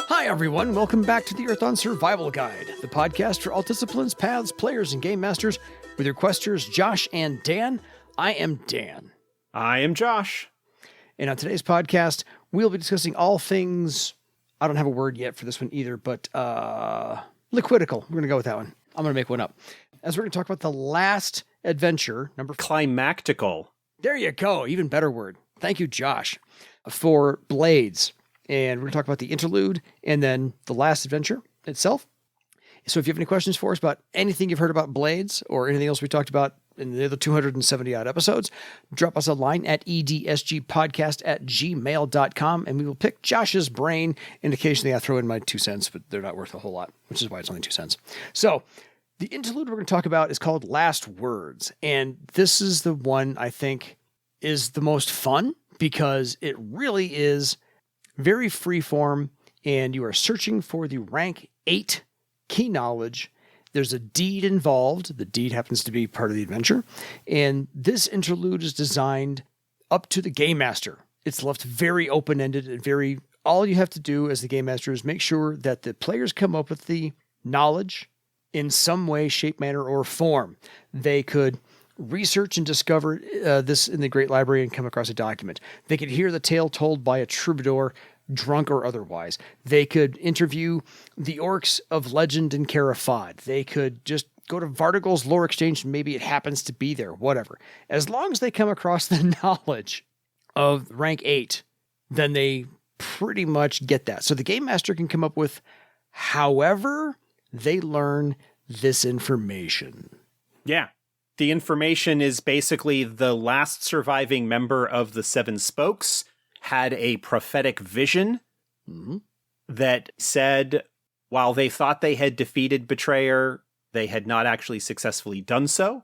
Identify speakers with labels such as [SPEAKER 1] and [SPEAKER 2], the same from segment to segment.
[SPEAKER 1] Hi, everyone. Welcome back to the Earthon Survival Guide, the podcast for all disciplines, paths, players, and game masters with your questers, Josh and Dan. I am Dan.
[SPEAKER 2] I am Josh.
[SPEAKER 1] And on today's podcast, we'll be discussing all things, I don't have a word yet for this one either, but liquidical. We're going to go with that one. I'm going to make one up. As we're going to talk about the last adventure, number 5.
[SPEAKER 2] Climactical.
[SPEAKER 1] There you go. Even better word. Thank you, Josh, for Blades. And we're going to talk about the Interlude and then the last adventure itself. So if you have any questions for us about anything you've heard about Blades or anything else we talked about in the other 270-odd episodes, drop us a line at edsgpodcast@gmail.com, and we will pick Josh's brain. And occasionally I throw in my 2 cents, but they're not worth a whole lot, which is why it's only 2 cents. So the Interlude we're going to talk about is called Last Words. And this is the one I think is the most fun because it really is very freeform, and you are searching for the rank 8 key knowledge. There's a deed involved. The deed happens to be part of the adventure. And this interlude is designed up to the game master. It's left very open-ended and all you have to do as the game master is make sure that the players come up with the knowledge in some way, shape, manner, or form. They could research and discover this in the Great Library and come across a document. They could hear the tale told by a troubadour, drunk or otherwise. They could interview the orcs of legend in Carafad. They could just go to Vartigol's Lore Exchange and maybe it happens to be there, whatever. As long as they come across the knowledge of rank 8, then they pretty much get that. So the game master can come up with however they learn this information.
[SPEAKER 2] Yeah. The information is basically the last surviving member of the Seven Spokes had a prophetic vision that said while they thought they had defeated Betrayer, they had not actually successfully done so.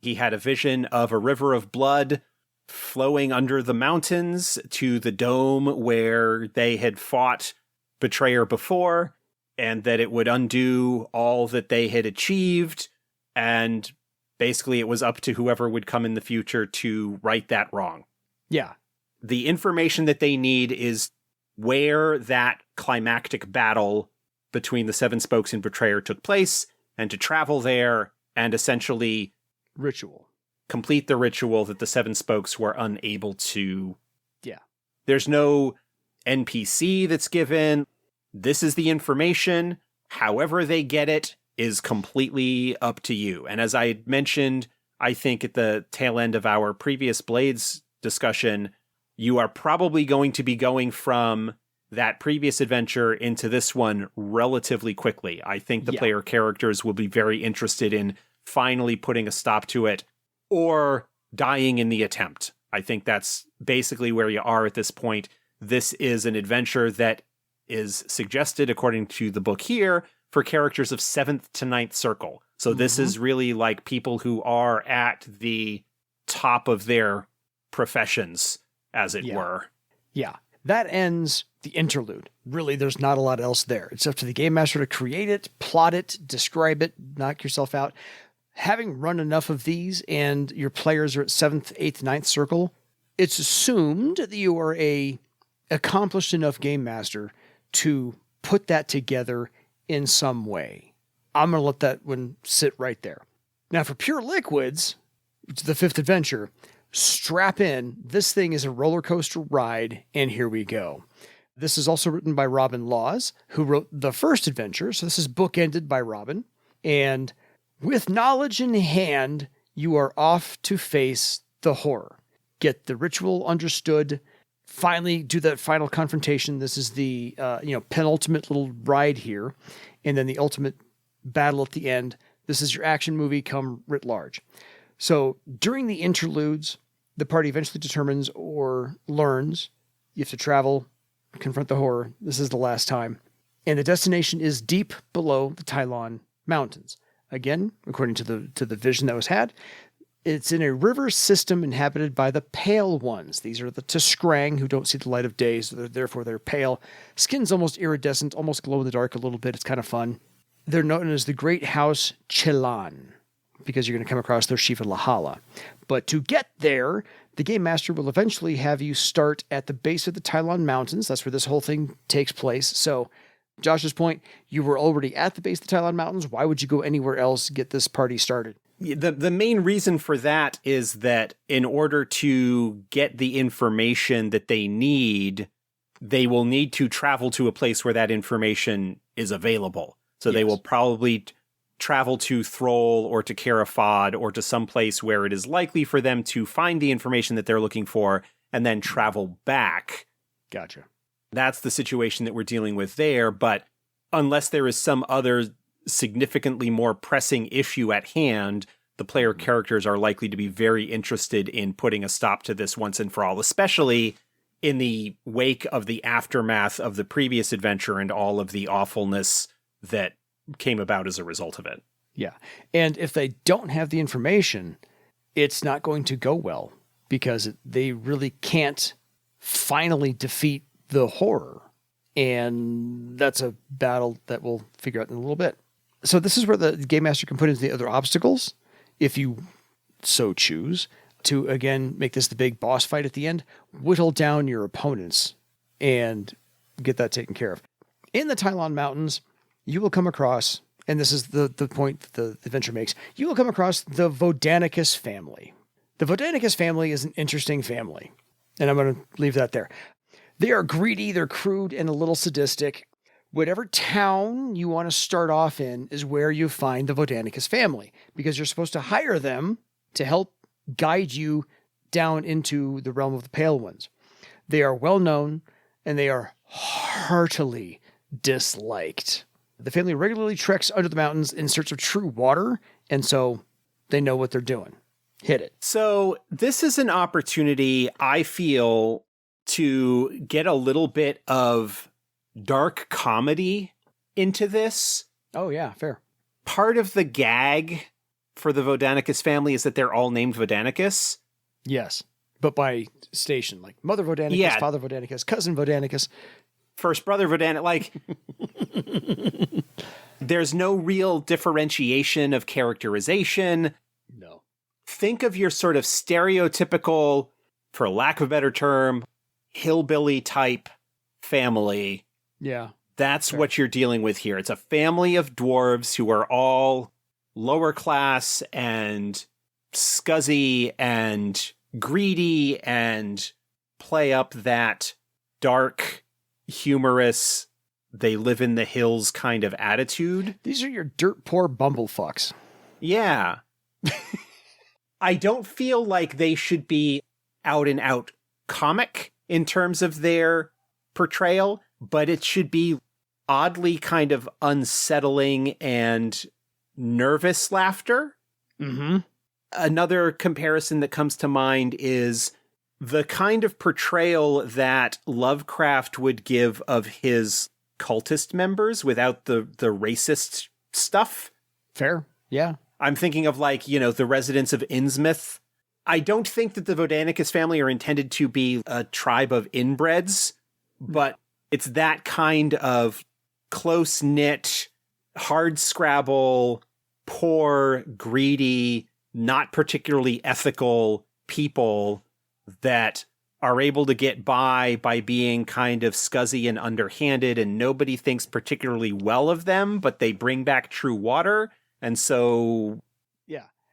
[SPEAKER 2] He had a vision of a river of blood flowing under the mountains to the dome where they had fought Betrayer before, and that it would undo all that they had achieved, and basically it was up to whoever would come in the future to right that wrong.
[SPEAKER 1] Yeah.
[SPEAKER 2] The information that they need is where that climactic battle between the Seven Spokes and Betrayer took place, and to travel there and essentially complete the ritual that the Seven Spokes were unable to.
[SPEAKER 1] Yeah.
[SPEAKER 2] There's no NPC that's given. This is the information. However they get it is completely up to you. And as I mentioned, I think at the tail end of our previous Blades discussion, you are probably going to be going from that previous adventure into this one relatively quickly. I think the player characters will be very interested in finally putting a stop to it or dying in the attempt. I think that's basically where you are at this point. This is an adventure that is suggested, according to the book here, for characters of 7th to 9th circle. So this is really like people who are at the top of their professions, as it were. Yeah.
[SPEAKER 1] That ends the interlude. Really, there's not a lot else there. It's up to the game master to create it, plot it, describe it, knock yourself out. Having run enough of these and your players are at 7th, 8th, 9th circle, it's assumed that you are a accomplished enough game master to put that together in some way. I'm going to let that one sit right there. Now for Pure Liquids, the 5th adventure, strap in. This thing is a roller coaster ride, and here we go. This is also written by Robin Laws, who wrote the first adventure. So this is bookended by Robin. And with knowledge in hand, you are off to face the horror. Get the ritual understood. Finally, do that final confrontation. This is the penultimate little ride here. And then the ultimate battle at the end. This is your action movie come writ large. So during the interludes, the party eventually determines or learns you have to travel, confront the horror. This is the last time. And the destination is deep below the Tylon Mountains. Again, according to the vision that was had, it's in a river system inhabited by the Pale Ones. These are the Tiskrang who don't see the light of day, so therefore they're pale. Skin's almost iridescent, almost glow in the dark a little bit. It's kind of fun. They're known as the Great House Chelan. because you're going to come across their Shivalahala. But to get there, the Game Master will eventually have you start at the base of the Tylon Mountains. That's where this whole thing takes place. So, Josh's point, you were already at the base of the Tylon Mountains. Why would you go anywhere else to get this party started?
[SPEAKER 2] The main reason for that is that in order to get the information that they need, they will need to travel to a place where that information is available. So they will probably travel to Thrall or to Carafod or to some place where it is likely for them to find the information that they're looking for and then travel back.
[SPEAKER 1] Gotcha.
[SPEAKER 2] That's the situation that we're dealing with there. But unless there is some other significantly more pressing issue at hand, the player characters are likely to be very interested in putting a stop to this once and for all, especially in the wake of the aftermath of the previous adventure and all of the awfulness that came about as a result of it.
[SPEAKER 1] Yeah. And if they don't have the information, it's not going to go well because they really can't finally defeat the horror. And that's a battle that we'll figure out in a little bit. So this is where the Game Master can put in the other obstacles, if you so choose, to, again, make this the big boss fight at the end, whittle down your opponents and get that taken care of. In the Tylon Mountains, you will come across, and this is the point that the adventure makes, you will come across the Vodanicus family. The Vodanicus family is an interesting family, and I'm going to leave that there. They are greedy, they're crude, and a little sadistic. Whatever town you want to start off in is where you find the Vodanicus family, because you're supposed to hire them to help guide you down into the realm of the Pale Ones. They are well known, and they are heartily disliked. The family regularly treks under the mountains in search of true water, and so they know what they're doing. Hit it.
[SPEAKER 2] So this is an opportunity, I feel, to get a little bit of dark comedy into this.
[SPEAKER 1] Oh, yeah, fair.
[SPEAKER 2] Part of the gag for the Vodanicus family is that they're all named Vodanicus.
[SPEAKER 1] Yes, but by station, like Mother Vodanicus, Father Vodanicus, Cousin Vodanicus.
[SPEAKER 2] First brother Vodanicus, like... There's no real differentiation of characterization.
[SPEAKER 1] No.
[SPEAKER 2] Think of your sort of stereotypical, for lack of a better term, hillbilly type family.
[SPEAKER 1] Yeah.
[SPEAKER 2] That's fair. What you're dealing with here. It's a family of dwarves who are all lower class and scuzzy and greedy and play up that dark, humorous, they live in the hills kind of attitude.
[SPEAKER 1] These are your dirt poor bumblefucks.
[SPEAKER 2] Yeah. I don't feel like they should be out and out comic in terms of their portrayal, but it should be oddly kind of unsettling and nervous laughter.
[SPEAKER 1] Mm-hmm.
[SPEAKER 2] Another comparison that comes to mind is the kind of portrayal that Lovecraft would give of his cultist members without the racist stuff.
[SPEAKER 1] Fair. Yeah.
[SPEAKER 2] I'm thinking of the residents of Innsmouth. I don't think that the Vodanicus family are intended to be a tribe of inbreds, but it's that kind of close-knit, hard-scrabble, poor, greedy, not particularly ethical people that are able to get by being kind of scuzzy and underhanded, and nobody thinks particularly well of them, but they bring back true water, and so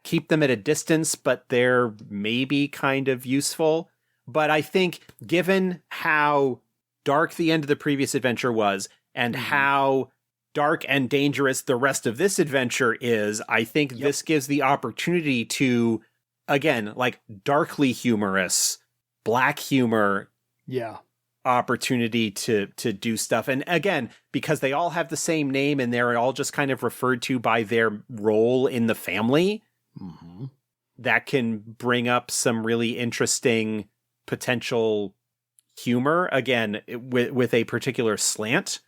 [SPEAKER 2] keep them at a distance, but they're maybe kind of useful. But I think given how dark the end of the previous adventure was, and how dark and dangerous the rest of this adventure is, I think this gives the opportunity to, again, darkly humorous, black humor opportunity to do stuff. And again, because they all have the same name and they're all just kind of referred to by their role in the family, that can bring up some really interesting potential humor, again, with a particular slant.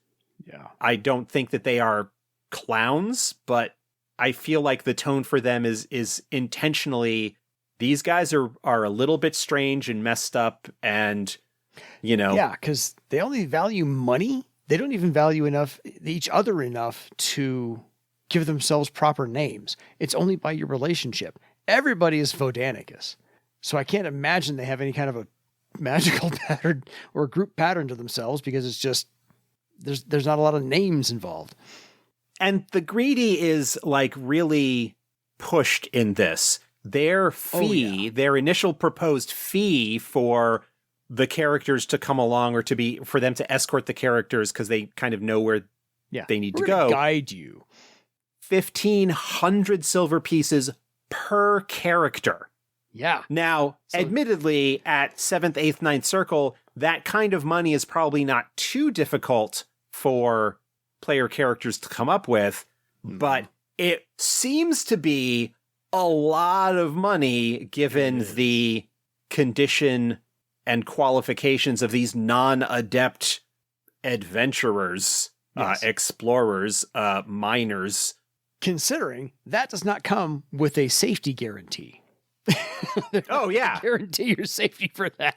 [SPEAKER 1] Yeah.
[SPEAKER 2] I don't think that they are clowns, but I feel like the tone for them is intentionally, these guys are a little bit strange and messed up, and
[SPEAKER 1] Yeah, because they only value money. They don't even value each other enough to give themselves proper names. It's only by your relationship. Everybody is Vodanicus. So I can't imagine they have any kind of a magical pattern or group pattern to themselves, because it's just, there's not a lot of names involved.
[SPEAKER 2] And the greedy is like really pushed in this. Their fee, their initial proposed fee for the characters to come along, or for them to escort the characters because they kind of know where they need to go.
[SPEAKER 1] Guide you.
[SPEAKER 2] 1,500 silver pieces per character.
[SPEAKER 1] Yeah.
[SPEAKER 2] Now, admittedly, at 7th, 8th, 9th circle, that kind of money is probably not too difficult for player characters to come up with, but it seems to be a lot of money given the condition and qualifications of these non-adept adventurers, explorers, miners.
[SPEAKER 1] Considering that does not come with a safety guarantee.
[SPEAKER 2] Oh, yeah.
[SPEAKER 1] Guarantee your safety for that.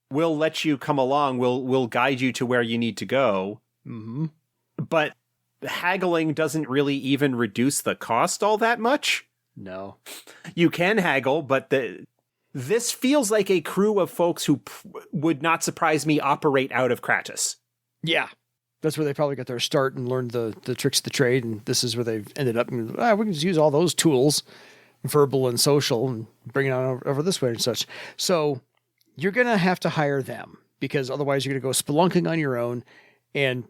[SPEAKER 2] We'll let you come along. We'll guide you to where you need to go.
[SPEAKER 1] Mm-hmm.
[SPEAKER 2] But haggling doesn't really even reduce the cost all that much.
[SPEAKER 1] No.
[SPEAKER 2] You can haggle, but this feels like a crew of folks who would not surprise me operate out of Kratos.
[SPEAKER 1] Yeah. That's where they probably got their start and learned the tricks of the trade, and this is where they've ended up. We can just use all those tools, verbal and social, and bring it on over this way and such. So you're going to have to hire them, because otherwise you're going to go spelunking on your own, and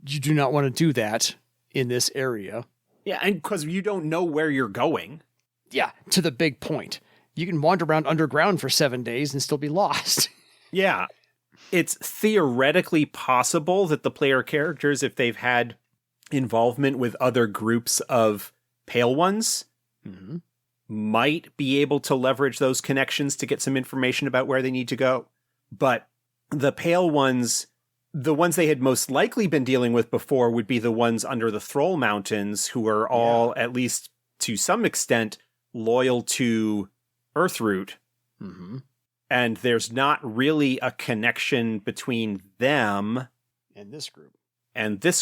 [SPEAKER 1] you do not want to do that in this area.
[SPEAKER 2] Yeah, and because you don't know where you're going.
[SPEAKER 1] Yeah, to the big point. You can wander around underground for 7 days and still be lost.
[SPEAKER 2] Yeah. It's theoretically possible that the player characters, if they've had involvement with other groups of Pale Ones, might be able to leverage those connections to get some information about where they need to go. But the Pale Ones, the ones they had most likely been dealing with before, would be the ones under the Thrall Mountains, who are all, at least to some extent, loyal to Earthroot.
[SPEAKER 1] Mm-hmm.
[SPEAKER 2] And there's not really a connection between them
[SPEAKER 1] and this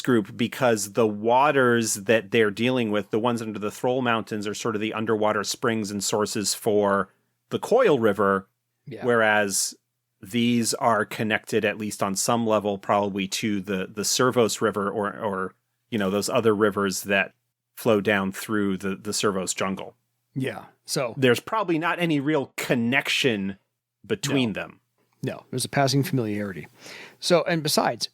[SPEAKER 1] group, because the waters that they're dealing with, the ones under the Thrall Mountains, are sort of the underwater springs and sources for the Coil River, whereas these are connected, at least on some level, probably to the Servos River or those other rivers that flow down through the Servos jungle. Yeah. So
[SPEAKER 2] there's probably not any real connection between them.
[SPEAKER 1] No, there's a passing familiarity. So, and besides,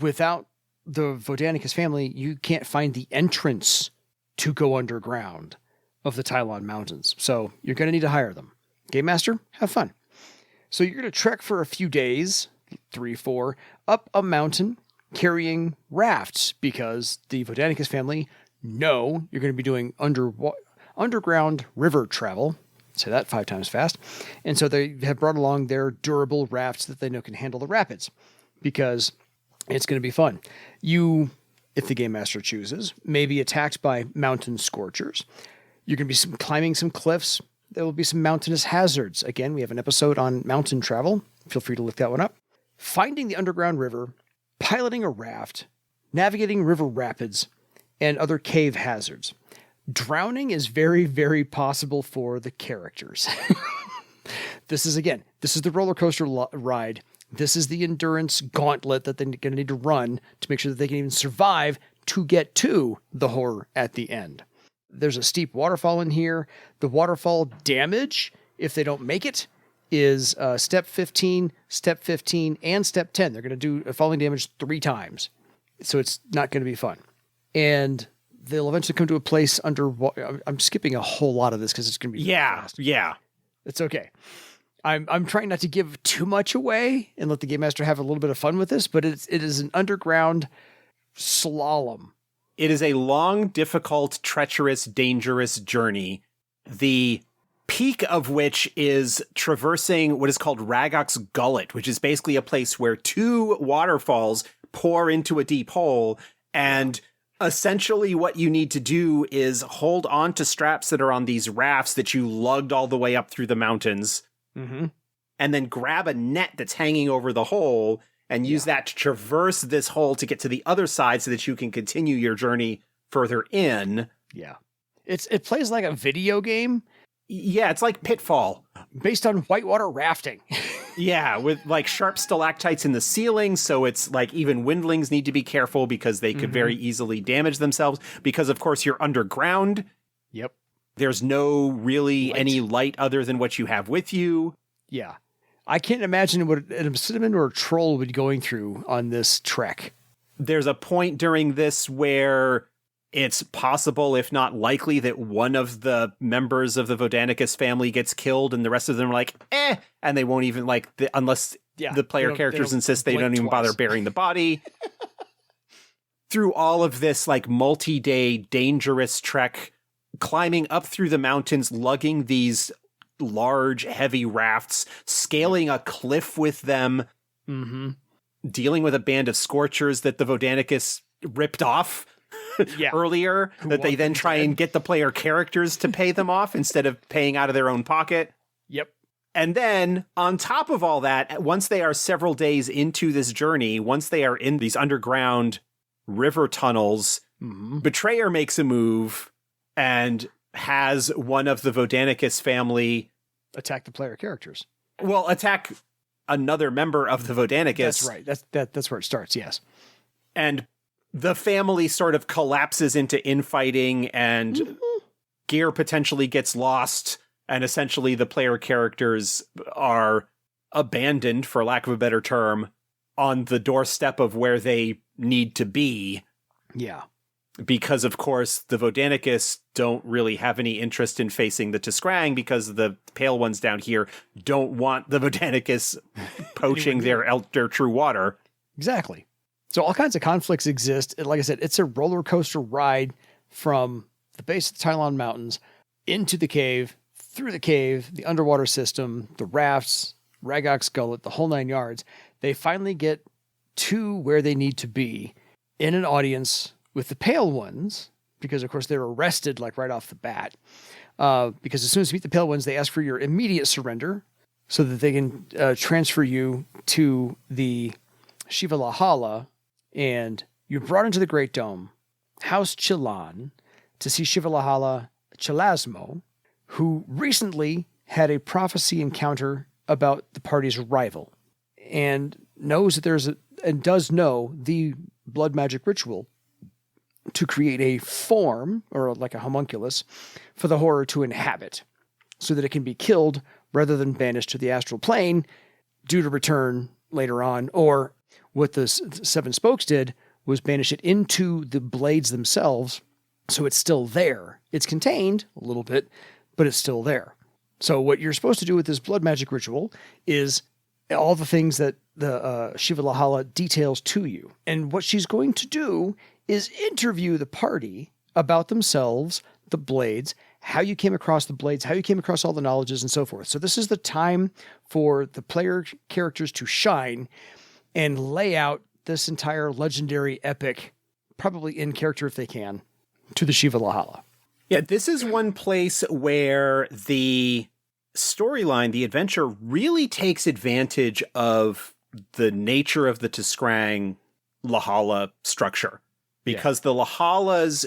[SPEAKER 1] without the Vodanicus family, you can't find the entrance to go underground of the Tylon Mountains. So you're going to need to hire them. Game Master, have fun. So you're going to trek for a few days, 3, 4, up a mountain carrying rafts, because the Vodanicus family know you're going to be doing underground river travel. Say that 5 times fast. And so they have brought along their durable rafts that they know can handle the rapids, because it's going to be fun. You, if the Game Master chooses, may be attacked by mountain scorchers. You're going to be climbing some cliffs. There will be some mountainous hazards. Again, we have an episode on mountain travel. Feel free to look that one up. Finding the underground river, piloting a raft, navigating river rapids, and other cave hazards. Drowning is very, very possible for the characters. This is the roller coaster ride. This is the endurance gauntlet that they're going to need to run to make sure that they can even survive to get to the horror at the end. There's a steep waterfall in here. The waterfall damage, if they don't make it, is step 15, and step 10. They're going to do falling damage 3 times. So it's not going to be fun. And they'll eventually come to a place under. I'm skipping a whole lot of this because it's going to be fast.
[SPEAKER 2] Yeah.
[SPEAKER 1] It's okay. I'm trying not to give too much away and let the Game Master have a little bit of fun with this, but it is an underground slalom.
[SPEAKER 2] It is a long, difficult, treacherous, dangerous journey. The peak of which is traversing what is called Ragok's Gullet, which is basically a place where 2 waterfalls pour into a deep hole, and essentially what you need to do is hold on to straps that are on these rafts that you lugged all the way up through the mountains, and then grab a net that's hanging over the hole and use that to traverse this hole to get to the other side so that you can continue your journey further in.
[SPEAKER 1] Yeah. It plays like a video game
[SPEAKER 2] Yeah, it's like Pitfall.
[SPEAKER 1] based on whitewater rafting.
[SPEAKER 2] Yeah, with like sharp stalactites in the ceiling, so it's like even windlings need to be careful because they could very easily damage themselves because of course you're underground.
[SPEAKER 1] Yep.
[SPEAKER 2] There's no really any light other than what you have with you.
[SPEAKER 1] Yeah. I can't imagine what an cinnamon or a troll would be going through on this trek.
[SPEAKER 2] There's a point during this where it's possible, if not likely, that one of the members of the Vodanicus family gets killed and the rest of them are like, and they won't even unless the player characters insist they don't even bother burying the body. Through all of this like multi-day dangerous trek, climbing up through the mountains, lugging these large, heavy rafts, scaling a cliff with them, dealing with a band of scorchers that the Vodanicus ripped off earlier, that they then try and get the player characters to pay them off instead of paying out of their own pocket.
[SPEAKER 1] Yep.
[SPEAKER 2] And then, on top of all that, once they are several days into this journey, once they are in these underground river tunnels, Betrayer makes a move and has one of the Vodanicus family
[SPEAKER 1] attack the player characters.
[SPEAKER 2] Well, attack another member of the Vodanicus.
[SPEAKER 1] That's right. That's where it starts, yes.
[SPEAKER 2] And the family sort of collapses into infighting and gear potentially gets lost. And essentially the player characters are abandoned, for lack of a better term, on the doorstep of where they need to be.
[SPEAKER 1] Yeah.
[SPEAKER 2] Because, of course, the Vodanicus don't really have any interest in facing the Tiskrang because the pale ones down here don't want the Vodanicus poaching their true water.
[SPEAKER 1] Exactly. So all kinds of conflicts exist. And like I said, it's a roller coaster ride from the base of the Tylon Mountains into the cave, through the cave, the underwater system, the rafts, Ragok's Gullet, the whole 9 yards. They finally get to where they need to be in an audience with the pale ones, because of course they're arrested like right off the bat. Because as soon as you meet the pale ones, they ask for your immediate surrender so that they can transfer you to the Shivalahala, and you're brought into the Great Dome, House Chilan, to see Shivalahala Chelasmo, who recently had a prophecy encounter about the party's rival, and knows that does know the blood magic ritual to create a form, or like a homunculus, for the horror to inhabit, so that it can be killed rather than banished to the astral plane, due to return later on. Or what the Seven Spokes did was banish it into the blades themselves, so it's still there. It's contained a little bit, but it's still there. So what you're supposed to do with this blood magic ritual is all the things that the Shivalahala details to you. And what she's going to do is interview the party about themselves, the blades, how you came across the blades, how you came across all the knowledges, and so forth. So this is the time for the player characters to shine and lay out this entire legendary epic, probably in character if they can, to the Shivalahala.
[SPEAKER 2] Yeah, this is one place where the storyline, the adventure, really takes advantage of the nature of the Tiskrang Lahala structure. Because the Lahalas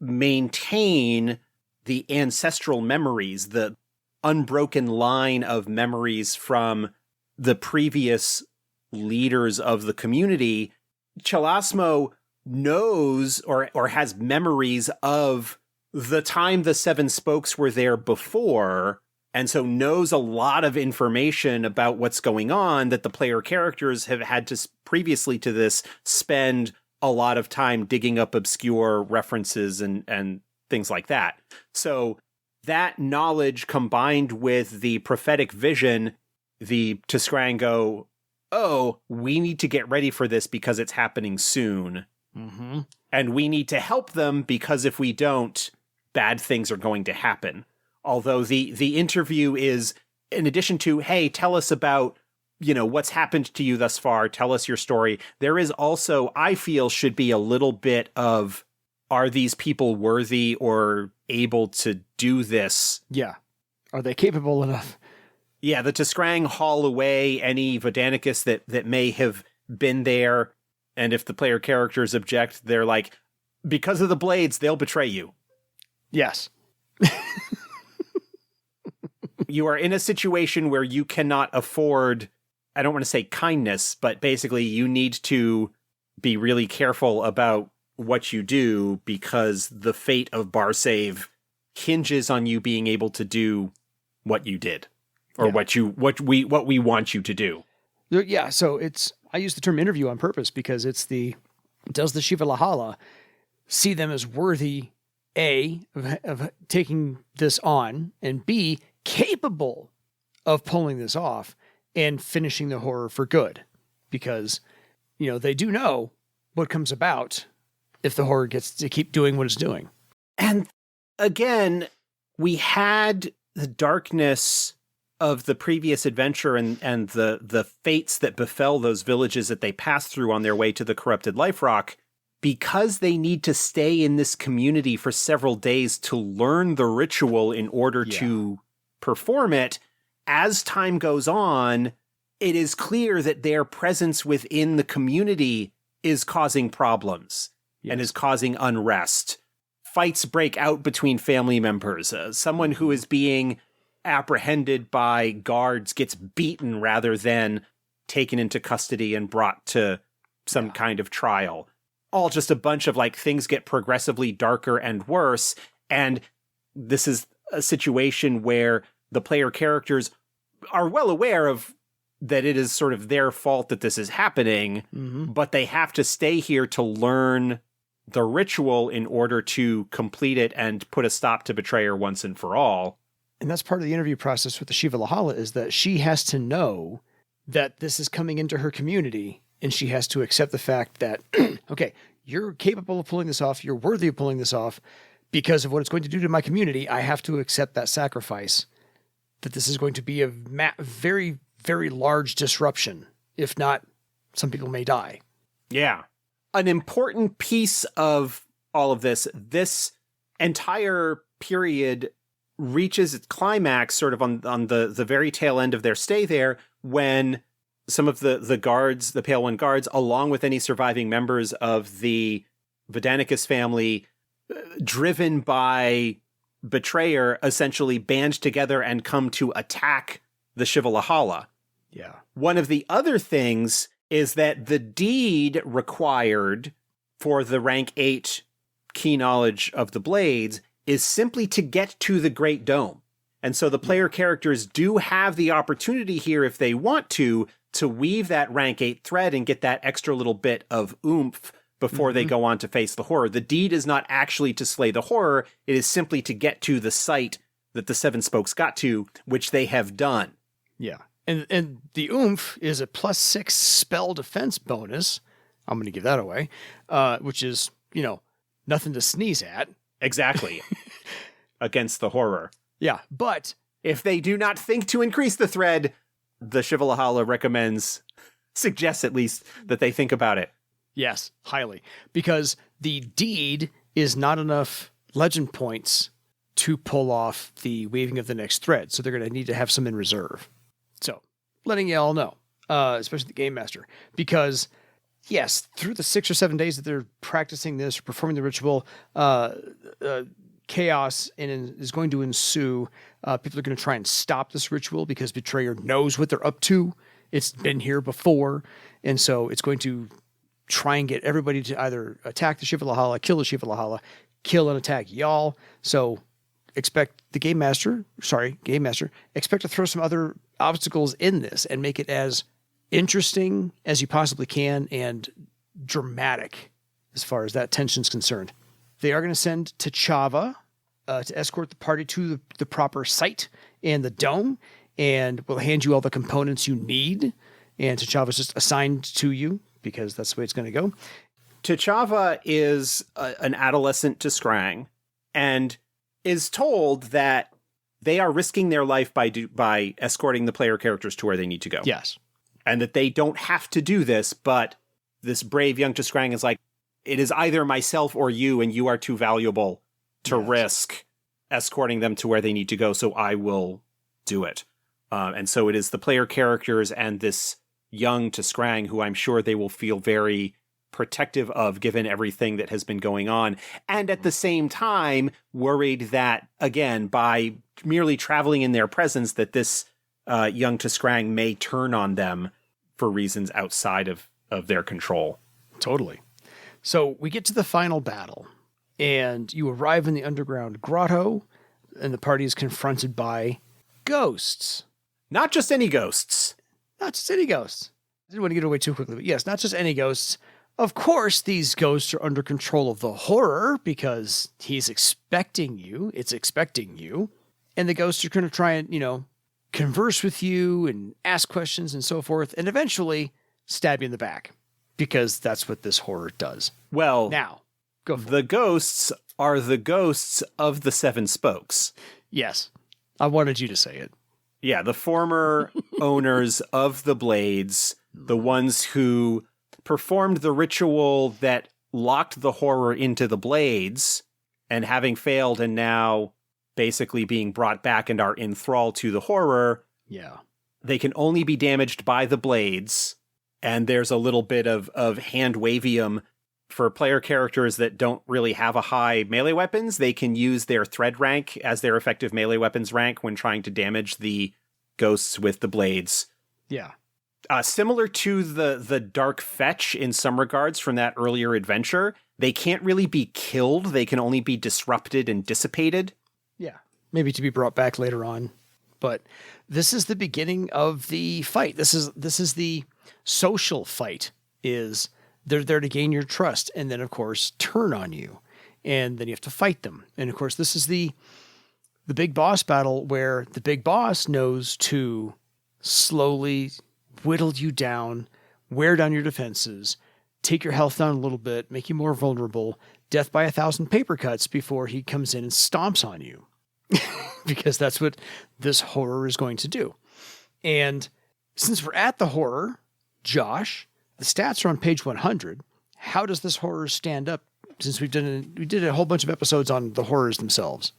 [SPEAKER 2] maintain the ancestral memories, the unbroken line of memories from the previous leaders of the community. Chelasmo knows or has memories of the time the Seven Spokes were there before, and so knows a lot of information about what's going on that the player characters have had to previously to this spend a lot of time digging up obscure references and things like that. So that knowledge combined with the prophetic vision, the Tiskrang go, oh, we need to get ready for this because it's happening soon.
[SPEAKER 1] Mm-hmm.
[SPEAKER 2] And we need to help them because if we don't, bad things are going to happen. Although the interview is, in addition to, hey, tell us about, what's happened to you thus far, tell us your story, there is also, I feel, should be a little bit of, are these people worthy or able to do this?
[SPEAKER 1] Yeah. Are they capable enough?
[SPEAKER 2] Yeah, the Tiskrang haul away any Vodanicus that may have been there, and if the player characters object, they're like, because of the blades, they'll betray you.
[SPEAKER 1] Yes.
[SPEAKER 2] You are in a situation where you cannot afford, I don't want to say kindness, but basically you need to be really careful about what you do because the fate of Barsave hinges on you being able to do what you did or what we want you to do.
[SPEAKER 1] Yeah, so I use the term interview on purpose because does the Shivalahala see them as worthy, A, of taking this on, and B, capable of pulling this off and finishing the horror for good? Because, they do know what comes about if the horror gets to keep doing what it's doing.
[SPEAKER 2] And again, we had the darkness of the previous adventure and the fates that befell those villages that they passed through on their way to the corrupted Life Rock, because they need to stay in this community for several days to learn the ritual in order to perform it. As time goes on, it is clear that their presence within the community is causing problems and is causing unrest. Fights break out between family members. Someone who is being apprehended by guards gets beaten rather than taken into custody and brought to some kind of trial. All just a bunch of things get progressively darker and worse. And this is a situation where the player characters are well aware of that it is sort of their fault that this is happening, but they have to stay here to learn the ritual in order to complete it and put a stop to betrayer once and for all.
[SPEAKER 1] And that's part of the interview process with the Shivalahala, is that she has to know that this is coming into her community, and she has to accept the fact that, okay, you're capable of pulling this off, you're worthy of pulling this off, because of what it's going to do to my community. I have to accept that sacrifice, that this is going to be a very, very large disruption. If not, some people may die.
[SPEAKER 2] Yeah. An important piece of all of this entire period reaches its climax sort of on the very tail end of their stay there, when some of the guards, the Pale One guards, along with any surviving members of the Vodanicus family, driven by betrayer, essentially band together and come to attack the Shivalahala.
[SPEAKER 1] Yeah.
[SPEAKER 2] One of the other things is that the deed required for the rank 8 key knowledge of the blades is simply to get to the Great Dome. And so the player characters do have the opportunity here, if they want to weave that rank 8 thread and get that extra little bit of oomph before they go on to face the horror. The deed is not actually to slay the horror. It is simply to get to the site that the Seven Spokes got to, which they have done.
[SPEAKER 1] Yeah. And the oomph is a +6 spell defense bonus. I'm going to give that away, which is, nothing to sneeze at.
[SPEAKER 2] Exactly. Against the horror.
[SPEAKER 1] Yeah, but
[SPEAKER 2] if they do not think to increase the thread, the Shivalahala suggests at least that they think about it.
[SPEAKER 1] Yes, highly. Because the deed is not enough legend points to pull off the weaving of the next thread. So they're going to need to have some in reserve. So letting you all know, especially the Game Master, because yes, through the 6 or 7 days that they're practicing this or performing the ritual, chaos is going to ensue. People are going to try and stop this ritual because Betrayer knows what they're up to. It's been here before. And so it's going to try and get everybody to either attack the Shivalahala, kill and attack y'all. So expect the Game Master, expect to throw some other obstacles in this and make it as interesting as you possibly can and dramatic as far as that tension's concerned. They are going to send T'Chava to escort the party to the proper site and the dome, and will hand you all the components you need. And T'Chava's just assigned to you because that's the way it's going to go.
[SPEAKER 2] T'Chava is an adolescent to Scrang and is told that they are risking their life by escorting the player characters to where they need to go.
[SPEAKER 1] Yes.
[SPEAKER 2] And that they don't have to do this, but this brave young T'Skrang is like, it is either myself or you, and you are too valuable to risk escorting them to where they need to go, so I will do it. And so it is the player characters and this young T'Skrang, who I'm sure they will feel very protective of, given everything that has been going on. And at the same time, worried that, again, by merely traveling in their presence, that this young Tiskrang may turn on them for reasons outside of their control.
[SPEAKER 1] Totally. So we get to the final battle, and you arrive in the underground grotto, and the party is confronted by ghosts.
[SPEAKER 2] Not just any ghosts.
[SPEAKER 1] Not just any ghosts. I didn't want to get away too quickly, but yes, not just any ghosts. Of course, these ghosts are under control of the horror because he's expecting you. It's expecting you. And the ghosts are going to try and, converse with you and ask questions and so forth, and eventually stab you in the back because that's what this horror does.
[SPEAKER 2] Well,
[SPEAKER 1] now, go for
[SPEAKER 2] the
[SPEAKER 1] it.
[SPEAKER 2] ghosts are the ghosts of the Seven Spokes.
[SPEAKER 1] Yes. I wanted you to say it.
[SPEAKER 2] Yeah, the former owners of the blades, the ones who performed the ritual that locked the horror into the blades, and having failed and now basically being brought back and are enthralled to the horror.
[SPEAKER 1] Yeah.
[SPEAKER 2] They can only be damaged by the blades, and there's a little bit of hand wavium for player characters that don't really have a high melee weapons. They can use their thread rank as their effective melee weapons rank when trying to damage the ghosts with the blades.
[SPEAKER 1] Yeah.
[SPEAKER 2] Similar to the Dark Fetch in some regards from that earlier adventure, they can't really be killed. They can only be disrupted and dissipated.
[SPEAKER 1] Yeah. Maybe to be brought back later on. But this is the beginning of the fight. This is the social fight. Is they're there to gain your trust and then, of course, turn on you. And then you have to fight them. And, of course, this is the big boss battle where the big boss knows to slowly whittle you down, wear down your defenses, take your health down a little bit, make you more vulnerable, death by 1,000 paper cuts before he comes in and stomps on you. Because that's what this horror is going to do. And since we're at the horror, Josh, the stats are on page 100. How does this horror stand up? Since we did a whole bunch of episodes on the horrors themselves.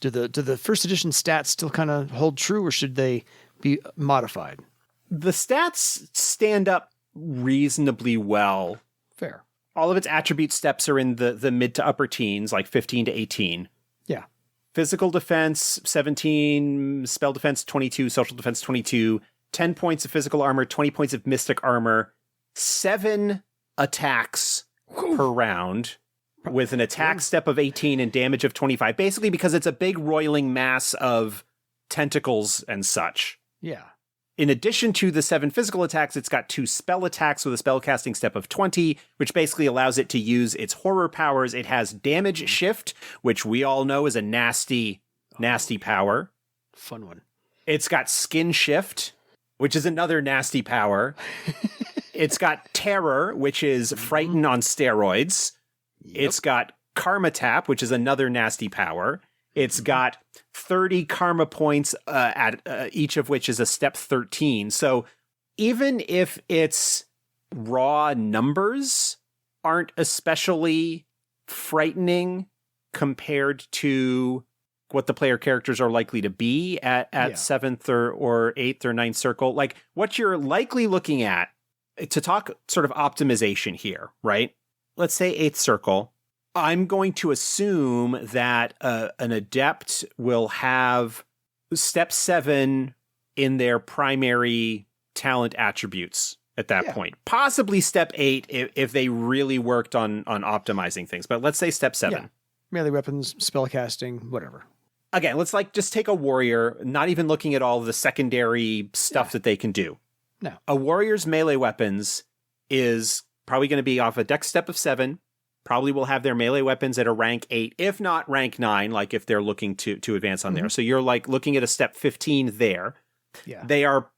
[SPEAKER 1] Do the first edition stats still kind of hold true, or should they be modified?
[SPEAKER 2] The stats stand up reasonably well.
[SPEAKER 1] Fair.
[SPEAKER 2] All of its attribute steps are in the mid to upper teens, like 15 to 18.
[SPEAKER 1] Yeah.
[SPEAKER 2] Physical defense, 17, spell defense, 22, social defense, 22, 10 points of physical armor, 20 points of mystic armor, 7 attacks per round, with an attack step of 18 and damage of 25, basically because it's a big roiling mass of tentacles and such.
[SPEAKER 1] Yeah.
[SPEAKER 2] In addition to the 7 physical attacks, it's got 2 spell attacks with a spellcasting step of 20, which basically allows it to use its horror powers. It has damage shift, which we all know is a nasty power.
[SPEAKER 1] Fun one.
[SPEAKER 2] It's got skin shift, which is another nasty power. It's got terror, which is frighten on steroids. Yep. It's got karma tap, which is another nasty power. It's got 30 karma points at each of which is a step 13. So even if its raw numbers aren't especially frightening compared to what the player characters are likely to be at 7th or 8th or 9th circle, like what you're likely looking at, to talk sort of optimization here, right? Let's say 8th circle. I'm going to assume that an adept will have step 7 in their primary talent attributes at that point. Possibly step 8 if they really worked on optimizing things. But let's say step 7.
[SPEAKER 1] Yeah. Melee weapons, spellcasting, whatever.
[SPEAKER 2] Again, let's just take a warrior, not even looking at all the secondary stuff that they can do.
[SPEAKER 1] No.
[SPEAKER 2] A warrior's melee weapons is probably going to be off a dex step of 7. Probably will have their melee weapons at a rank 8, if not rank 9, like if they're looking to advance on there. So you're looking at a step 15 there.
[SPEAKER 1] Yeah.
[SPEAKER 2] They are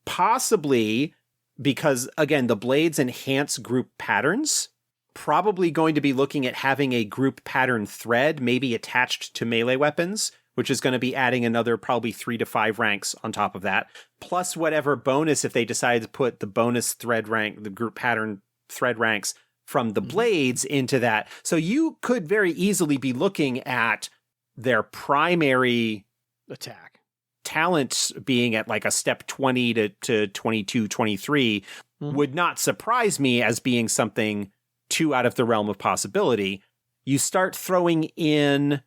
[SPEAKER 2] possibly, because again, the blades enhance group patterns, probably going to be looking at having a group pattern thread, maybe attached to melee weapons, which is going to be adding another probably 3 to 5 ranks on top of that, plus whatever bonus if they decide to put the bonus thread rank, the group pattern thread ranks from the blades into that. So you could very easily be looking at their primary
[SPEAKER 1] attack
[SPEAKER 2] talents being at like a step 20 to 22, 23 would not surprise me as being something too out of the realm of possibility. You start throwing in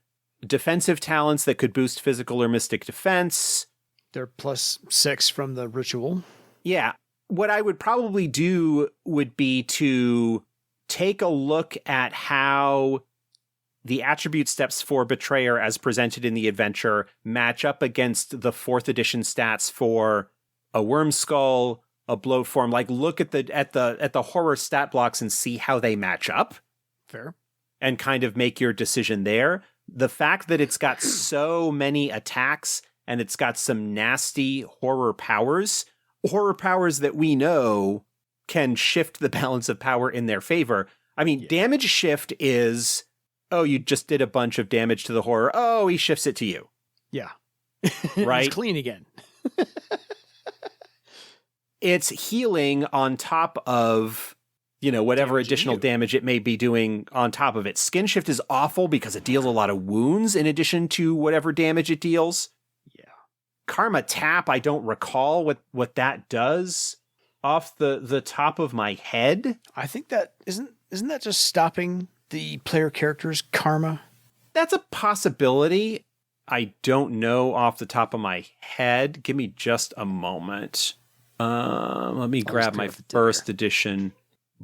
[SPEAKER 2] defensive talents that could boost physical or mystic defense.
[SPEAKER 1] They're +6 from the ritual.
[SPEAKER 2] Yeah. What I would probably do would be to take a look at how the attribute steps for Betrayer as presented in the adventure match up against the 4th edition stats for a Worm Skull, a Bloatform. Like, look at the horror stat blocks and see how they match up.
[SPEAKER 1] Fair.
[SPEAKER 2] And kind of make your decision there. The fact that it's got so many attacks and it's got some nasty horror powers that we know can shift the balance of power in their favor. I mean, damage shift is, oh, you just did a bunch of damage to the horror. Oh, he shifts it to you.
[SPEAKER 1] Yeah.
[SPEAKER 2] Right?
[SPEAKER 1] It's clean again.
[SPEAKER 2] It's healing on top of, whatever
[SPEAKER 1] Damage
[SPEAKER 2] additional damage it may be doing on top of it. Skin shift is awful because it deals a lot of wounds in addition to whatever damage it deals.
[SPEAKER 1] Yeah.
[SPEAKER 2] Karma Tap, I don't recall what that does off the top of my head.
[SPEAKER 1] I think that isn't that just stopping the player character's karma?
[SPEAKER 2] That's a possibility. I don't know off the top of my head. Give me just a moment. Let me grab my first edition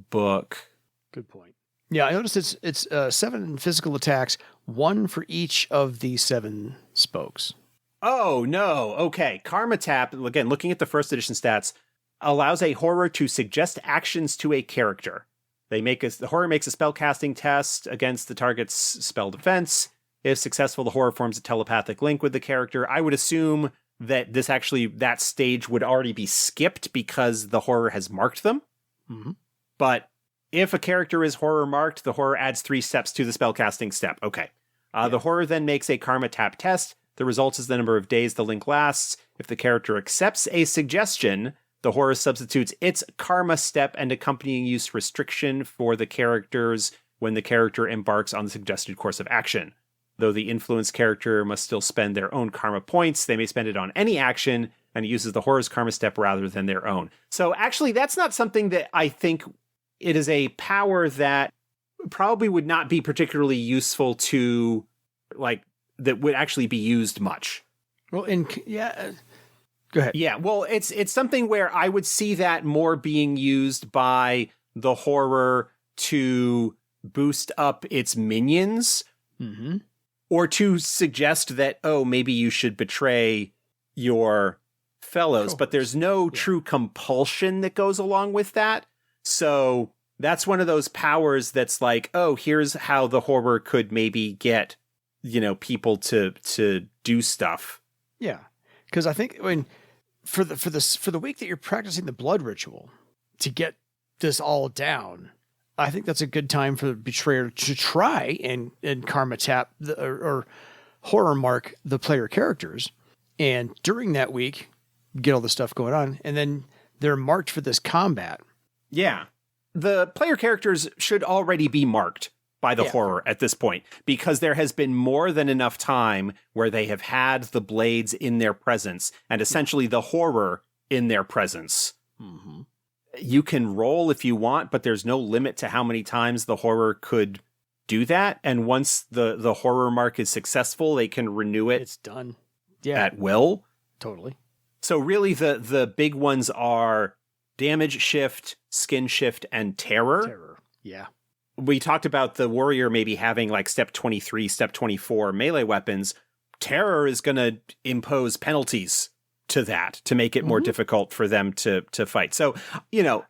[SPEAKER 2] book.
[SPEAKER 1] Good point. Yeah, I noticed it's 7 physical attacks, 1 for each of the 7 spokes.
[SPEAKER 2] Oh, no. Okay. Karma Tap, again, looking at the first edition stats, allows a horror to suggest actions to a character. The horror makes a spellcasting test against the target's spell defense. If successful, the horror forms a telepathic link with the character. I would assume that that stage would already be skipped because the horror has marked them.
[SPEAKER 1] Mm-hmm.
[SPEAKER 2] But if a character is horror marked, the horror adds 3 steps to the spellcasting step. Okay. The horror then makes a Karma Tap test. The result is the number of days the link lasts. If the character accepts a suggestion, the horror substitutes its karma step and accompanying use restriction for the characters when the character embarks on the suggested course of action. Though the influenced character must still spend their own karma points, they may spend it on any action, and it uses the horror's karma step rather than their own. So actually, that's not something that I think it is a power that probably would not be particularly useful to, that would actually be used much.
[SPEAKER 1] Well, go ahead.
[SPEAKER 2] Yeah, well, it's something where I would see that more being used by the horror to boost up its minions,
[SPEAKER 1] mm-hmm.
[SPEAKER 2] or to suggest that, oh, maybe you should betray your fellows, but there's no true compulsion that goes along with that. So that's one of those powers that's like, oh, here's how the horror could maybe get, people to do stuff.
[SPEAKER 1] Yeah, because I think for the week that you're practicing the blood ritual to get this all down, I think that's a good time for the Betrayer to try and karma tap or horror mark the player characters, and during that week get all the stuff going on, and then they're marked for this combat.
[SPEAKER 2] Yeah, the player characters should already be marked by the horror at this point, because there has been more than enough time where they have had the blades in their presence and essentially the horror in their presence.
[SPEAKER 1] Mm-hmm.
[SPEAKER 2] You can roll if you want, but there's no limit to how many times the horror could do that. And once the horror mark is successful, they can renew it.
[SPEAKER 1] It's done.
[SPEAKER 2] At will.
[SPEAKER 1] Totally.
[SPEAKER 2] So really the big ones are damage shift, skin shift, and terror.
[SPEAKER 1] Yeah.
[SPEAKER 2] We talked about the warrior maybe having like step 23, step 24 melee weapons. Terror is going to impose penalties to that to make it more difficult for them to fight. So,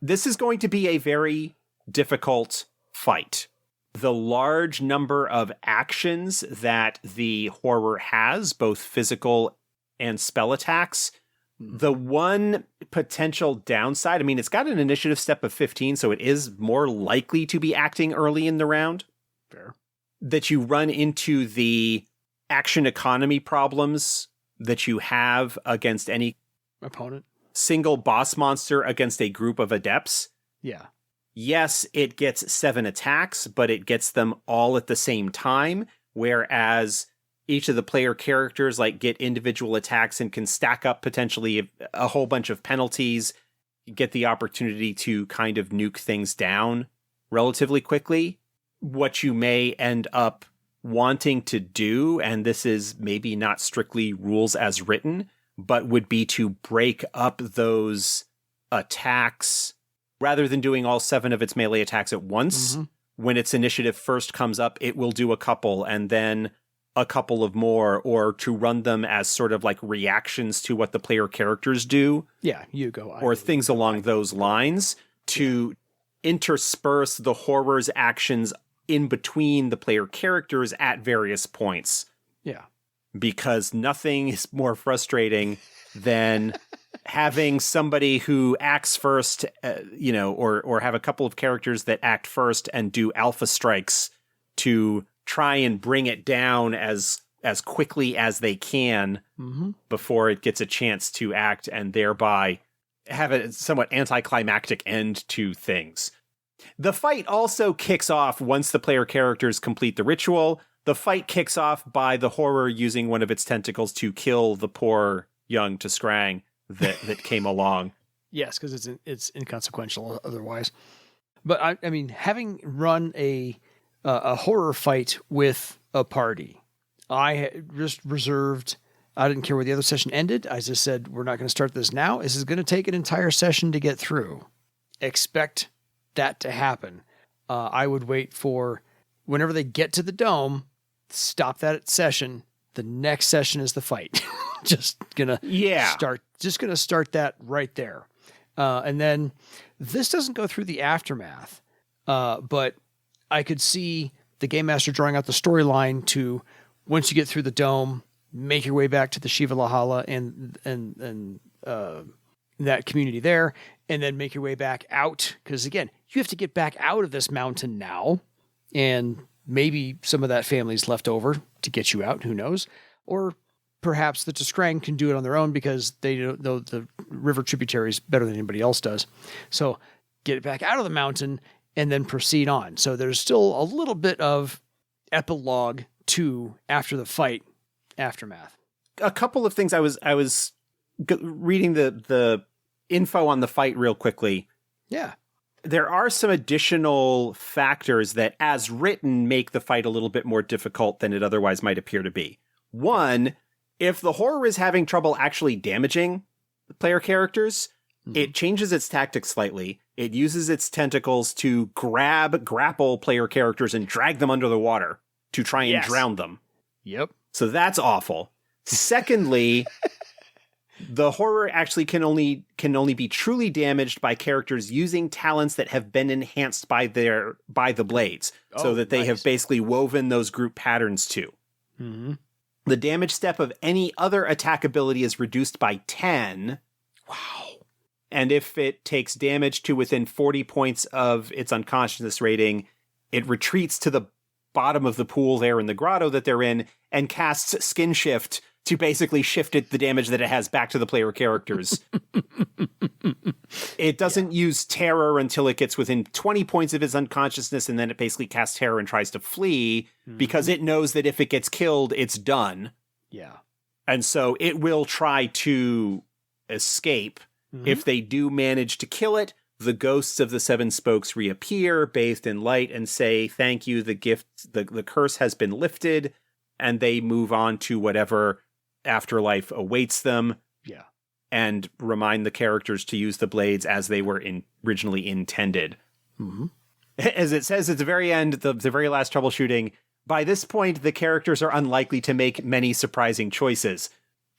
[SPEAKER 2] this is going to be a very difficult fight. The large number of actions that the horror has, both physical and spell attacks, the one potential downside, it's got an initiative step of 15, so it is more likely to be acting early in the round.
[SPEAKER 1] Fair. That
[SPEAKER 2] you run into the action economy problems that you have against any
[SPEAKER 1] opponent.
[SPEAKER 2] Single boss monster against a group of adepts.
[SPEAKER 1] Yeah.
[SPEAKER 2] Yes, it gets 7 attacks, but it gets them all at the same time, whereas each of the player characters get individual attacks and can stack up potentially a whole bunch of penalties, get the opportunity to kind of nuke things down relatively quickly. What you may end up wanting to do, and this is maybe not strictly rules as written, but would be to break up those attacks rather than doing all 7 of its melee attacks at once.
[SPEAKER 1] Mm-hmm.
[SPEAKER 2] When its initiative first comes up, it will do a couple and then a couple of more, or to run them as sort of like reactions to what the player characters do.
[SPEAKER 1] Yeah, you go.
[SPEAKER 2] Or things along those lines to intersperse the horror's actions in between the player characters at various points.
[SPEAKER 1] Yeah.
[SPEAKER 2] Because nothing is more frustrating than having somebody who acts first, or have a couple of characters that act first and do alpha strikes to try and bring it down as quickly as they can before it gets a chance to act, and thereby have a somewhat anticlimactic end to things. The fight also kicks off once the player characters complete the ritual. The fight kicks off by the horror using one of its tentacles to kill the poor young T'Skrang that came along.
[SPEAKER 1] Yes, because it's inconsequential otherwise. But I mean, having run a horror fight with a party, I just reserved. I didn't care where the other session ended. I just said, we're not going to start this now. This is going to take an entire session to get through. Expect that to happen. I would wait for whenever they get to the dome, stop that session. The next session is the fight. Just gonna start that right there. And then this doesn't go through the aftermath, but I could see the game master drawing out the storyline to, once you get through the dome, make your way back to the Shivalahala and that community there, and then make your way back out. Because again, you have to get back out of this mountain now, and maybe some of that family's left over to get you out. Who knows? Or perhaps the T'Skrang can do it on their own because they know the river tributaries better than anybody else does. So get it back out of the mountain and then proceed on. So there's still a little bit of epilogue to after the fight aftermath.
[SPEAKER 2] A couple of things I was reading the info on the fight real quickly.
[SPEAKER 1] Yeah.
[SPEAKER 2] There are some additional factors that, as written, make the fight a little bit more difficult than it otherwise might appear to be. One, if the horror is having trouble actually damaging the player characters, it changes its tactics slightly. It uses its tentacles to grapple player characters and drag them under the water to try and drown them.
[SPEAKER 1] Yep.
[SPEAKER 2] So that's awful. Secondly, the horror actually can only be truly damaged by characters using talents that have been enhanced by the blades, so that they have basically woven those group patterns too.
[SPEAKER 1] Mm-hmm.
[SPEAKER 2] The damage step of any other attack ability is reduced by 10.
[SPEAKER 1] Wow.
[SPEAKER 2] And if it takes damage to within 40 points of its unconsciousness rating, it retreats to the bottom of the pool there in the grotto that they're in and casts Skin Shift to basically shift the damage that it has back to the player characters. It doesn't use Terror until it gets within 20 points of its unconsciousness, and then it basically casts Terror and tries to flee because it knows that if it gets killed, it's done.
[SPEAKER 1] Yeah.
[SPEAKER 2] And so it will try to escape. If they do manage to kill it, the ghosts of the 7 spokes reappear, bathed in light, and say, thank you, the gift, the curse has been lifted, and they move on to whatever afterlife awaits them.
[SPEAKER 1] Yeah.
[SPEAKER 2] And remind the characters to use the blades as they were originally intended.
[SPEAKER 1] Mm-hmm.
[SPEAKER 2] As it says at the very end, the very last troubleshooting, by this point, the characters are unlikely to make many surprising choices.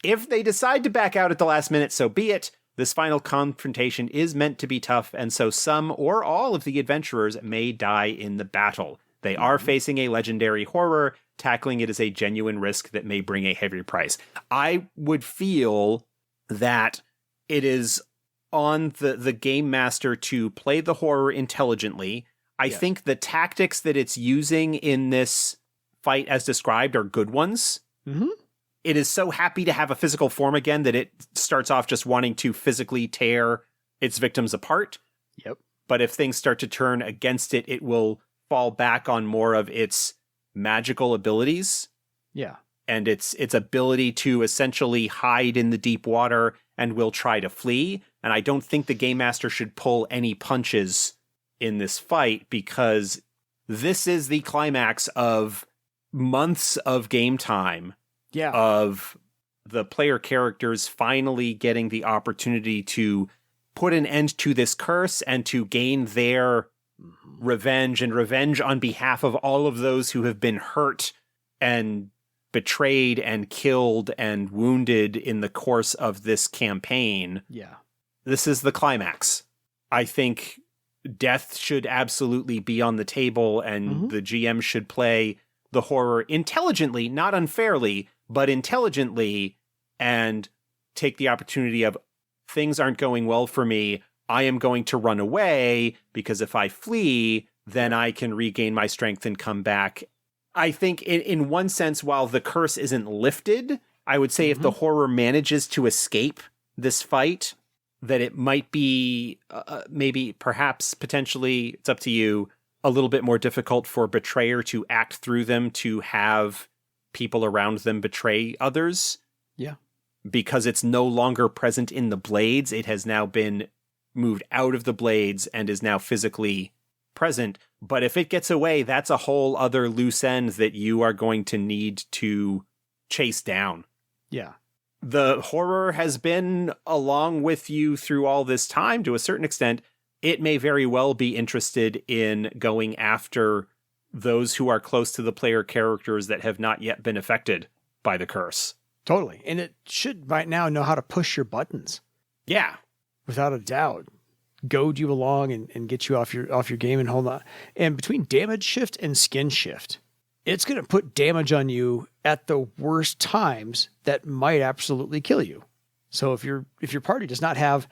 [SPEAKER 2] If they decide to back out at the last minute, so be it. This final confrontation is meant to be tough, and so some or all of the adventurers may die in the battle. They are facing a legendary horror. Tackling it is a genuine risk that may bring a heavy price. I would feel that it is on the game master to play the horror intelligently. I think the tactics that it's using in this fight as described are good ones.
[SPEAKER 1] Mm-hmm.
[SPEAKER 2] It is so happy to have a physical form again that it starts off just wanting to physically tear its victims apart.
[SPEAKER 1] Yep.
[SPEAKER 2] But if things start to turn against it, it will fall back on more of its magical abilities.
[SPEAKER 1] Yeah.
[SPEAKER 2] And its ability to essentially hide in the deep water and will try to flee. And I don't think the game master should pull any punches in this fight, because this is the climax of months of game time.
[SPEAKER 1] Yeah.
[SPEAKER 2] Of the player characters finally getting the opportunity to put an end to this curse and to gain their revenge, and revenge on behalf of all of those who have been hurt and betrayed and killed and wounded in the course of this campaign.
[SPEAKER 1] Yeah.
[SPEAKER 2] This is the climax. I think death should absolutely be on the table, and the GM should play the horror intelligently, not unfairly, but intelligently, and take the opportunity of, things aren't going well for me. I am going to run away, because if I flee, then I can regain my strength and come back. I think in one sense, while the curse isn't lifted, I would say if the horror manages to escape this fight, that it might be maybe, perhaps, potentially, it's up to you, a little bit more difficult for betrayer to act through them, to have people around them betray others.
[SPEAKER 1] Yeah.
[SPEAKER 2] Because it's no longer present in the blades. It has now been moved out of the blades and is now physically present. But if it gets away, that's a whole other loose end that you are going to need to chase down.
[SPEAKER 1] Yeah.
[SPEAKER 2] The horror has been along with you through all this time to a certain extent. It may very well be interested in going after those who are close to the player characters that have not yet been affected by the curse.
[SPEAKER 1] Totally. And it should by now know how to push your buttons.
[SPEAKER 2] Yeah.
[SPEAKER 1] Without a doubt. Goad you along and get you off your game and hold on. And between damage shift and skin shift, it's going to put damage on you at the worst times that might absolutely kill you. So if your party does not have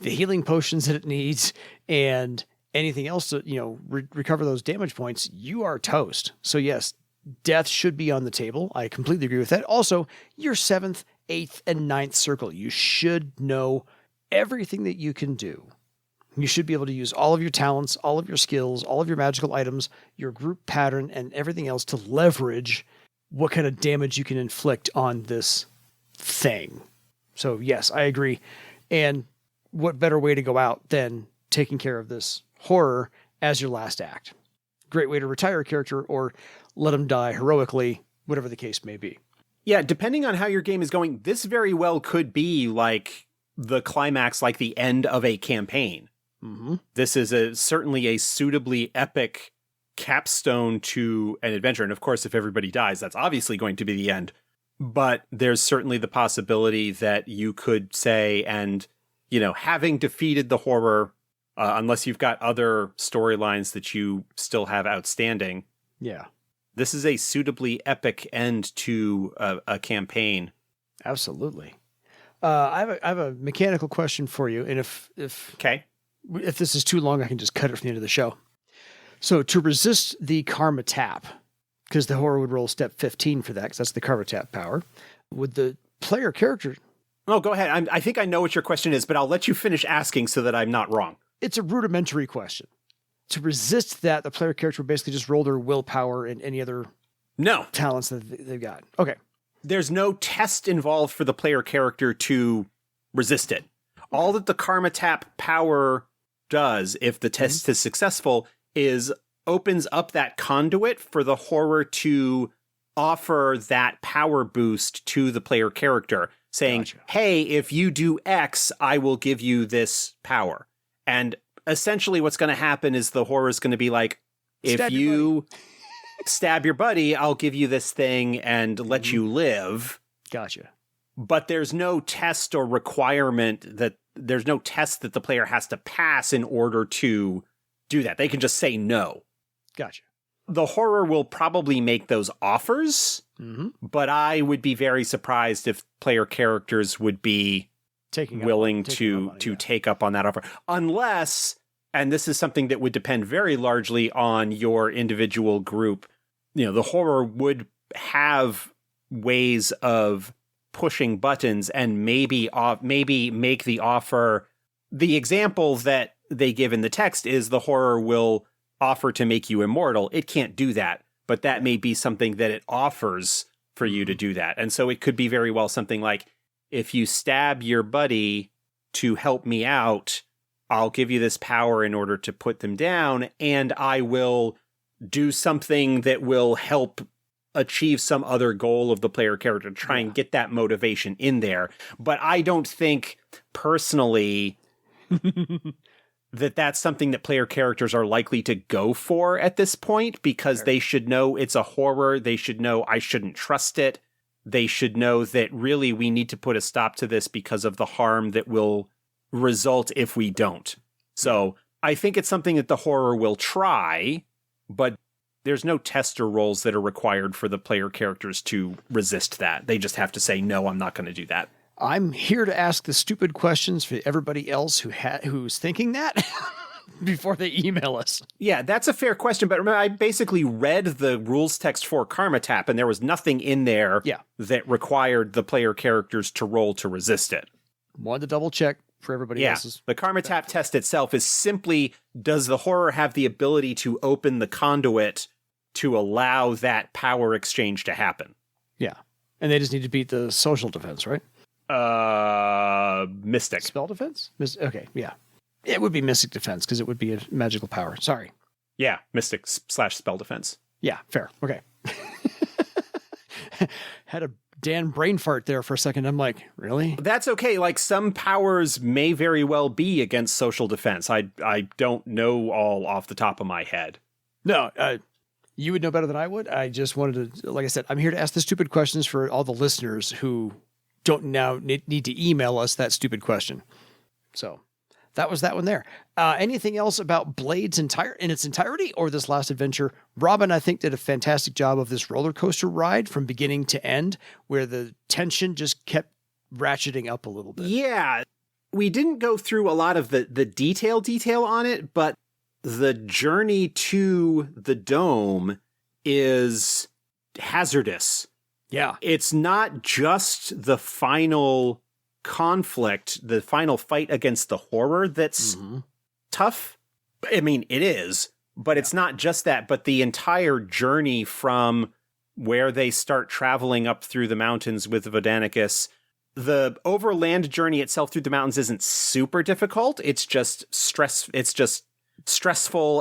[SPEAKER 1] the healing potions that it needs and anything else to, recover those damage points, you are toast. So yes, death should be on the table. I completely agree with that. Also, your 7th, 8th, and 9th circle, you should know everything that you can do. You should be able to use all of your talents, all of your skills, all of your magical items, your group pattern, and everything else to leverage what kind of damage you can inflict on this thing. So yes, I agree. And what better way to go out than taking care of this horror as your last act? Great way to retire a character or let him die heroically, whatever the case may be.
[SPEAKER 2] Yeah, depending on how your game is going, this very well could be like the climax, like the end of a campaign. This is certainly a suitably epic capstone to an adventure. And of course, if everybody dies, that's obviously going to be the end. But there's certainly the possibility that you could say, and, having defeated the horror, unless you've got other storylines that you still have outstanding.
[SPEAKER 1] Yeah.
[SPEAKER 2] This is a suitably epic end to a campaign.
[SPEAKER 1] Absolutely. I have a mechanical question for you. And if this is too long, I can just cut it from the end of the show. So to resist the karma tap, because the horror would roll step 15 for that, because that's the karma tap power, would the player character...
[SPEAKER 2] Oh, go ahead. I think I know what your question is, but I'll let you finish asking so that I'm not wrong.
[SPEAKER 1] It's a rudimentary question. To resist that, the player character would basically just roll their willpower and any other talents that they've got. Okay.
[SPEAKER 2] There's no test involved for the player character to resist it. All that the karma tap power does, if the test is successful, is opens up that conduit for the horror to offer that power boost to the player character, saying, Gotcha. Hey, if you do X, I will give you this power. And essentially what's going to happen is the horror is going to be like, if you stab your buddy, I'll give you this thing and let you live.
[SPEAKER 1] Gotcha.
[SPEAKER 2] But there's no test or requirement there's no test that the player has to pass in order to do that. They can just say no.
[SPEAKER 1] Gotcha.
[SPEAKER 2] The horror will probably make those offers, but I would be very surprised if player characters would be willing to take up on that offer. Unless, and this is something that would depend very largely on your individual group, the horror would have ways of pushing buttons and maybe make the offer. The example that they give in the text is the horror will offer to make you immortal. It can't do that, but that may be something that it offers for you to do that. And so it could be very well something like, if you stab your buddy to help me out, I'll give you this power in order to put them down, and I will do something that will help achieve some other goal of the player character, to try and get that motivation in there. But I don't think personally that that's something that player characters are likely to go for at this point, because they should know it's a horror. They should know I shouldn't trust it. They should know that really we need to put a stop to this because of the harm that will result if we don't. So I think it's something that the horror will try, but there's no tester rolls that are required for the player characters to resist that. They just have to say, no, I'm not going to do that.
[SPEAKER 1] I'm here to ask the stupid questions for everybody else who's thinking that before they email us.
[SPEAKER 2] Yeah, that's a fair question. But remember, I basically read the rules text for Karma Tap, and there was nothing in there that required the player characters to roll to resist it.
[SPEAKER 1] Wanted to double check for everybody else's.
[SPEAKER 2] The Karma Tap test itself is simply, does the horror have the ability to open the conduit to allow that power exchange to happen?
[SPEAKER 1] Yeah. And they just need to beat the social defense, right?
[SPEAKER 2] Mystic.
[SPEAKER 1] Spell defense? Okay, yeah. It would be mystic defense because it would be a magical power. Sorry.
[SPEAKER 2] Yeah, mystic / spell defense.
[SPEAKER 1] Yeah, fair. Okay. Had a Dan brain fart there for a second. I'm like, really?
[SPEAKER 2] That's okay. Like, some powers may very well be against social defense. I don't know all off the top of my head.
[SPEAKER 1] No, you would know better than I would. I just wanted to, like I said, I'm here to ask the stupid questions for all the listeners who don't now need to email us that stupid question. So that was that one there. Anything else about Blades in its entirety or this last adventure? Robin, I think, did a fantastic job of this roller coaster ride from beginning to end, where the tension just kept ratcheting up a little bit.
[SPEAKER 2] Yeah, we didn't go through a lot of the detail on it, but the journey to the dome is hazardous.
[SPEAKER 1] Yeah.
[SPEAKER 2] It's not just the final conflict, the final fight against the horror that's tough. I mean, it is, but it's not just that, but the entire journey from where they start traveling up through the mountains with Vodanicus. The overland journey itself through the mountains isn't super difficult. It's just stressful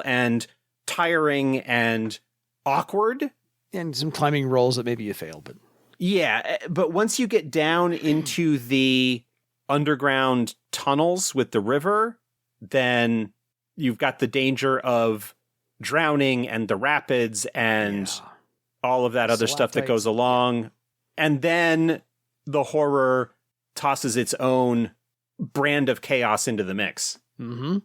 [SPEAKER 2] and tiring and awkward.
[SPEAKER 1] And some climbing rolls that maybe you fail, but
[SPEAKER 2] yeah, but once you get down into the underground tunnels with the river, then you've got the danger of drowning and the rapids and all of that other stuff that goes along. And then the horror tosses its own brand of chaos into the mix.
[SPEAKER 1] Mm-hmm.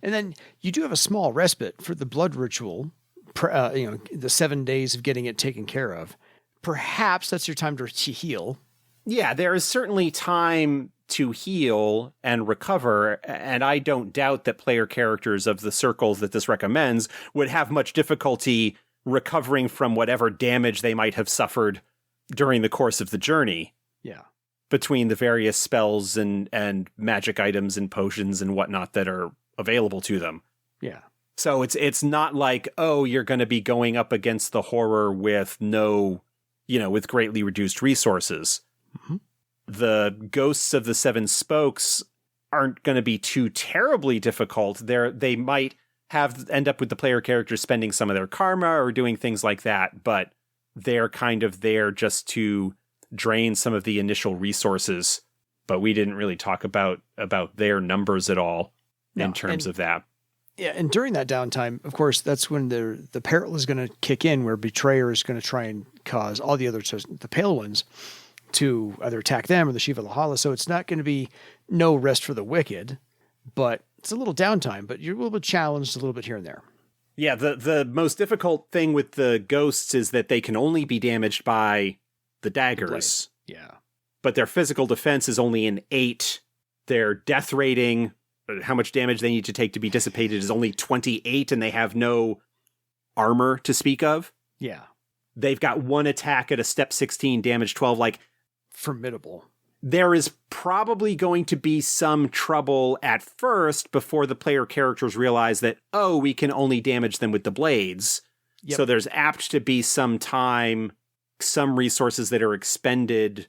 [SPEAKER 1] And then you do have a small respite for the blood ritual, the 7 days of getting it taken care of. Perhaps that's your time to heal.
[SPEAKER 2] Yeah, there is certainly time to heal and recover, and I don't doubt that player characters of the circles that this recommends would have much difficulty recovering from whatever damage they might have suffered during the course of the journey.
[SPEAKER 1] Yeah.
[SPEAKER 2] Between the various spells and magic items and potions and whatnot that are available to them.
[SPEAKER 1] Yeah.
[SPEAKER 2] So it's not like, oh, you're going to be going up against the horror with with greatly reduced resources.
[SPEAKER 1] Mm-hmm.
[SPEAKER 2] The ghosts of the seven spokes aren't going to be too terribly difficult. They might end up with the player characters spending some of their karma or doing things like that, but they're kind of there just to drain some of the initial resources. But we didn't really talk about their numbers at all in terms of that.
[SPEAKER 1] Yeah, and during that downtime, of course, that's when the peril is going to kick in, where Betrayer is going to try and cause all the other, the Pale Ones, to either attack them or the Shivalahala. So it's not going to be no rest for the wicked, but it's a little downtime, but you're a little bit challenged a little bit here and there.
[SPEAKER 2] Yeah, the most difficult thing with the ghosts is that they can only be damaged by the daggers.
[SPEAKER 1] Yeah.
[SPEAKER 2] But their physical defense is only an 8. Their death rating, how much damage they need to take to be dissipated, is only 28, and they have no armor to speak of.
[SPEAKER 1] Yeah.
[SPEAKER 2] They've got one attack at a step 16, damage 12, like...
[SPEAKER 1] formidable.
[SPEAKER 2] There is probably going to be some trouble at first before the player characters realize that, oh, we can only damage them with the blades. Yep. So there's apt to be some time, some resources that are expended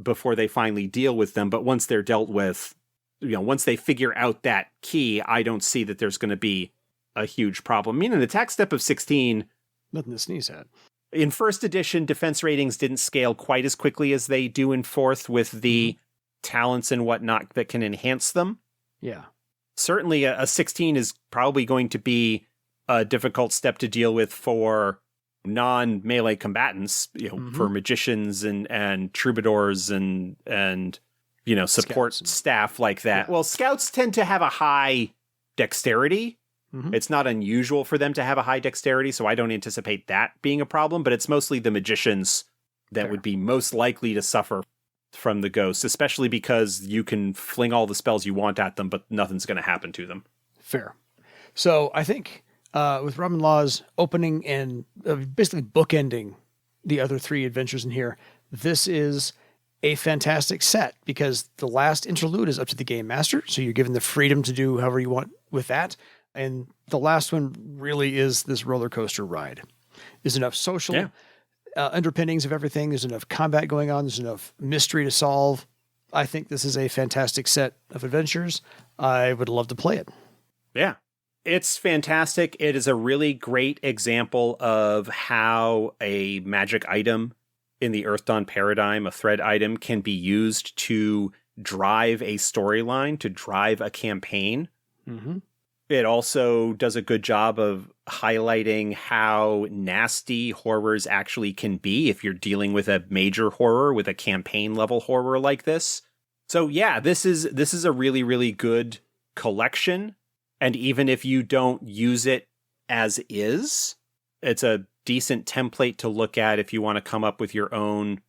[SPEAKER 2] before they finally deal with them. But once they're dealt with, once they figure out that key, I don't see that there's going to be a huge problem. I mean, an attack step of 16,
[SPEAKER 1] nothing to sneeze at.
[SPEAKER 2] In first edition, defense ratings didn't scale quite as quickly as they do in fourth with the talents and whatnot that can enhance them.
[SPEAKER 1] Yeah.
[SPEAKER 2] Certainly a 16 is probably going to be a difficult step to deal with for non-melee combatants, for magicians and troubadours and support
[SPEAKER 1] Scouts
[SPEAKER 2] staff like that.
[SPEAKER 1] Yeah.
[SPEAKER 2] Well, scouts tend to have a high dexterity. It's not unusual for them to have a high dexterity, so I don't anticipate that being a problem, but it's mostly the magicians that would be most likely to suffer from the ghosts, especially because you can fling all the spells you want at them, but nothing's going to happen to them.
[SPEAKER 1] Fair. So I think with Ramen Law's opening and basically bookending the other 3 adventures in here, this is a fantastic set because the last interlude is up to the game master, so you're given the freedom to do however you want with that. And the last one really is this roller coaster ride. There's enough social underpinnings of everything. There's enough combat going on. There's enough mystery to solve. I think this is a fantastic set of adventures. I would love to play it.
[SPEAKER 2] Yeah, it's fantastic. It is a really great example of how a magic item in the Earth Dawn paradigm, a thread item, can be used to drive a storyline, to drive a campaign. It also does a good job of highlighting how nasty horrors actually can be if you're dealing with a major horror, with a campaign level horror like this. So yeah, this is a really, really good collection. And even if you don't use it as is, it's a decent template to look at if you want to come up with your own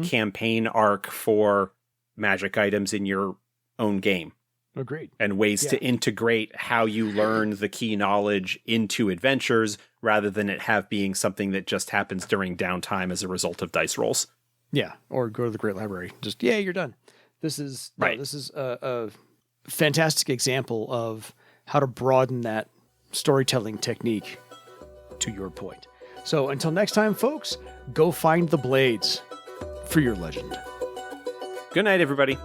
[SPEAKER 2] campaign arc for magic items in your own game.
[SPEAKER 1] Agreed.
[SPEAKER 2] And ways to integrate how you learn the key knowledge into adventures rather than it being something that just happens during downtime as a result of dice rolls.
[SPEAKER 1] Yeah. Or go to the Great Library. Just, you're done. This is this is a fantastic example of how to broaden that storytelling technique to your point. So until next time, folks, go find the blades for your legend.
[SPEAKER 2] Good night, everybody.